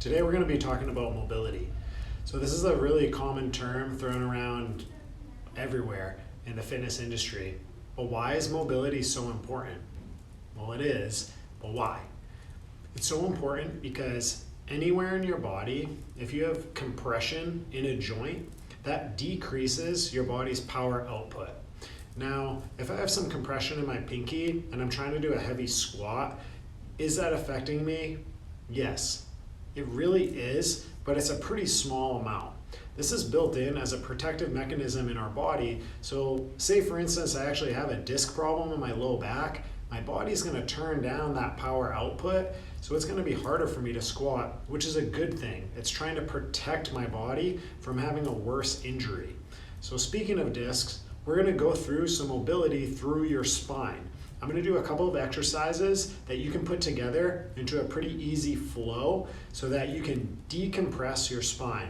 Today we're going to be talking about mobility. So this is a really common term thrown around everywhere in the fitness industry. But why is mobility so important? Well, it is, but why? It's so important because anywhere in your body, if you have compression in a joint, that decreases your body's power output. Now, if I have some compression in my pinky and I'm trying to do a heavy squat, is that affecting me? Yes, it really is, but it's a pretty small amount. This is built in as a protective mechanism in our body. So say for instance, I actually have a disc problem in my low back, my body's gonna turn down that power output, so it's gonna be harder for me to squat, which is a good thing. It's trying to protect my body from having a worse injury. So speaking of discs, we're gonna go through some mobility through your spine. I'm gonna do a couple of exercises that you can put together into a pretty easy flow so that you can decompress your spine.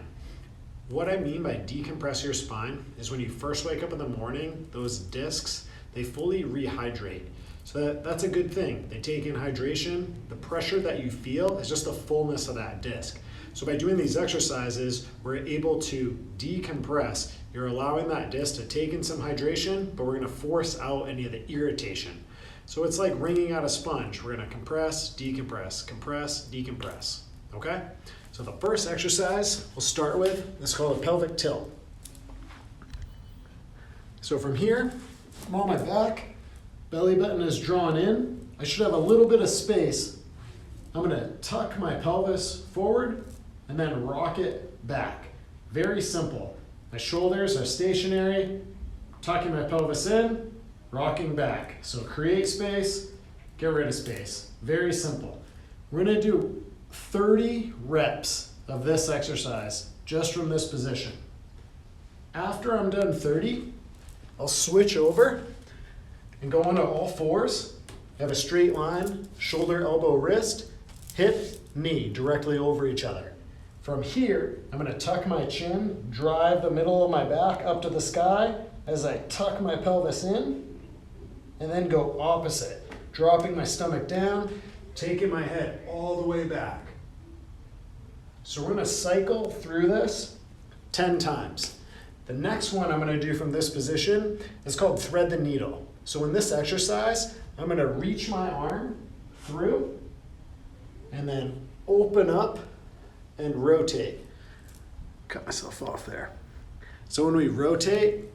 What I mean by decompress your spine is when you first wake up in the morning, those discs, they fully rehydrate. So that's a good thing. They take in hydration. The pressure that you feel is just the fullness of that disc. So by doing these exercises, we're able to decompress. You're allowing that disc to take in some hydration, but we're gonna force out any of the irritation. So it's like wringing out a sponge. We're gonna compress, decompress, compress, decompress, okay? So the first exercise we'll start with is called a pelvic tilt. So from here, I'm on my back, belly button is drawn in. I should have a little bit of space. I'm gonna tuck my pelvis forward and then rock it back. Very simple. My shoulders are stationary, tucking my pelvis in, rocking back. So create space, get rid of space. Very simple. We're gonna do 30 reps of this exercise just from this position. After I'm done 30, I'll switch over and go onto all fours. Have a straight line, shoulder, elbow, wrist, hip, knee directly over each other. From here, I'm gonna tuck my chin, drive the middle of my back up to the sky as I tuck my pelvis in, and then go opposite, dropping my stomach down, taking my head all the way back. So we're gonna cycle through this 10 times. The next one I'm gonna do from this position is called thread the needle. So in this exercise, I'm gonna reach my arm through and then open up and rotate. Cut myself off there. So when we rotate,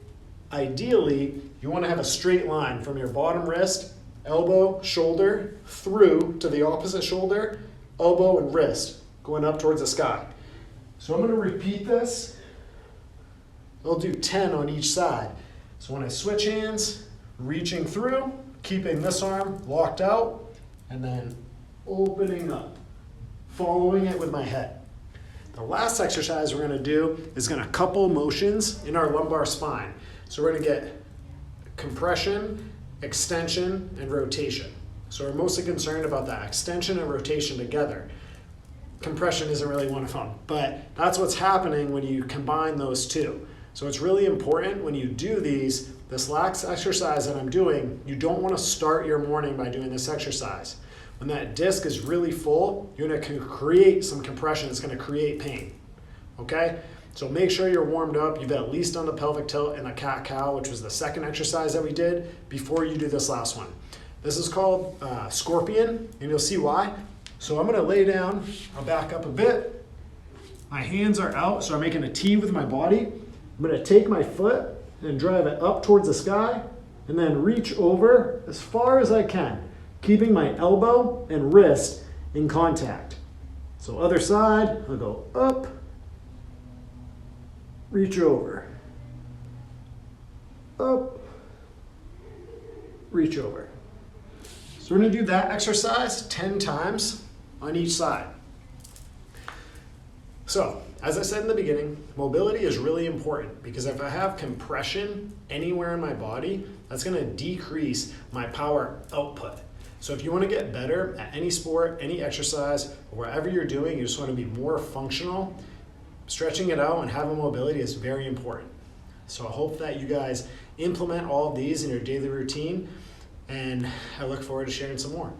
ideally, you wanna have a straight line from your bottom wrist, elbow, shoulder, through to the opposite shoulder, elbow and wrist, going up towards the sky. So I'm gonna repeat this. I'll do 10 on each side. So when I switch hands, reaching through, keeping this arm locked out, and then opening up, following it with my head. The last exercise we're gonna do is gonna couple motions in our lumbar spine. So we're gonna get compression, extension, and rotation. So we're mostly concerned about that extension and rotation together. Compression isn't really one of them, but that's what's happening when you combine those two. So it's really important when you do these, this last exercise that I'm doing, you don't want to start your morning by doing this exercise. When that disc is really full, you're going to create some compression. It's going to create pain, okay? So make sure you're warmed up. You've at least done the pelvic tilt and the cat-cow, which was the second exercise that we did, before you do this last one. This is called scorpion, and you'll see why. So I'm gonna lay down, I'll back up a bit. My hands are out, so I'm making a T with my body. I'm gonna take my foot and drive it up towards the sky, and then reach over as far as I can, keeping my elbow and wrist in contact. So other side, I'll go up, reach over, up, reach over. So we're gonna do that exercise 10 times on each side. So, as I said in the beginning, mobility is really important because if I have compression anywhere in my body, that's gonna decrease my power output. So if you wanna get better at any sport, any exercise, or whatever you're doing, you just wanna be more functional, stretching it out and having mobility is very important. So I hope that you guys implement all of these in your daily routine, and I look forward to sharing some more.